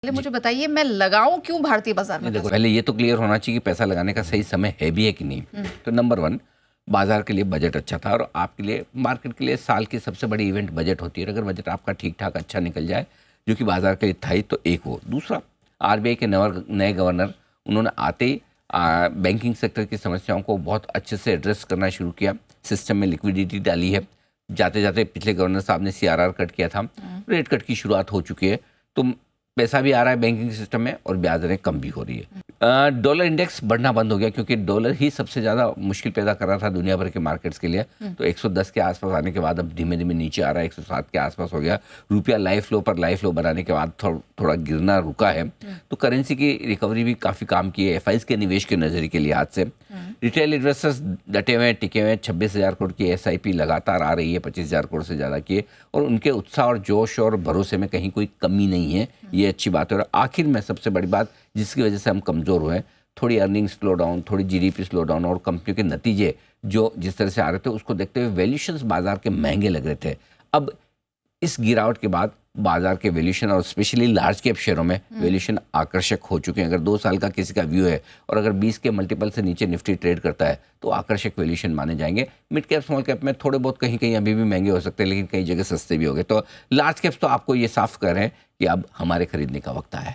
पहले मुझे बताइए मैं लगाऊं क्यों भारतीय बाजार में? देखो, पहले ये तो क्लियर होना चाहिए कि पैसा लगाने का सही समय है भी है कि नहीं। तो नंबर वन, बाजार के लिए बजट अच्छा था और आपके लिए, मार्केट के लिए साल की सबसे बड़ी इवेंट बजट होती है। अगर बजट आपका ठीक ठाक अच्छा निकल जाए, जो कि बाजार के लिए था ही, तो एक हो। दूसरा, आरबीआई के नए गवर्नर, उन्होंने आते ही बैंकिंग सेक्टर की समस्याओं को बहुत अच्छे से एड्रेस करना शुरू किया, सिस्टम में लिक्विडिटी डाली है। जाते जाते पिछले गवर्नर साहब ने सीआरआर कट किया था, रेट कट की शुरुआत हो चुकी है, तो पैसा भी आ रहा है बैंकिंग सिस्टम में और ब्याज दरें कम भी हो रही है। डॉलर इंडेक्स बढ़ना बंद हो गया क्योंकि डॉलर ही सबसे ज़्यादा मुश्किल पैदा कर रहा था दुनिया भर के मार्केट्स के लिए। तो 110 के आसपास आने के बाद अब धीमे धीमे नीचे आ रहा है, 107 के आसपास हो गया। रुपया लाइफ लो पर लाइफ लो बनाने के बाद थोड़ा गिरना रुका है। तो करेंसी की रिकवरी भी काफ़ी काम की है एफआईज के निवेश के नज़रिए के लिहाज से। रिटेल इन्वेस्टर्स डटे हुए टिके हुए, 26,000 करोड़ की एसआईपी लगातार आ रही है, 25,000 करोड़ से ज़्यादा की, और उनके उत्साह और जोश और भरोसे में कहीं कोई कमी नहीं है। ये अच्छी बात है। और आखिर में सबसे बड़ी बात जिसकी वजह से हम कमज़ोर हुए, थोड़ी अर्निंग स्लो डाउन, थोड़ी जीडीपी स्लो डाउन और कंपनियों के नतीजे जो जिस तरह से आ रहे थे, उसको देखते हुए वैल्यूशंस बाजार के महंगे लग रहे थे। अब इस गिरावट के बाद बाजार के वैल्यूशन और स्पेशली लार्ज कैप शेयरों में वैल्यूशन आकर्षक हो चुके हैं। अगर 2 साल का किसी का व्यू है और अगर 20 के मल्टीपल से नीचे निफ्टी ट्रेड करता है तो आकर्षक वैल्यूशन माने जाएंगे। मिड कैप स्मॉल कैप में थोड़े बहुत कहीं कहीं अभी भी महंगे हो सकते हैं, लेकिन कई जगह सस्ते भी हो गए। तो लार्ज कैप्स तो आपको ये साफ कर रहे हैं कि अब हमारे खरीदने का वक्त आया है।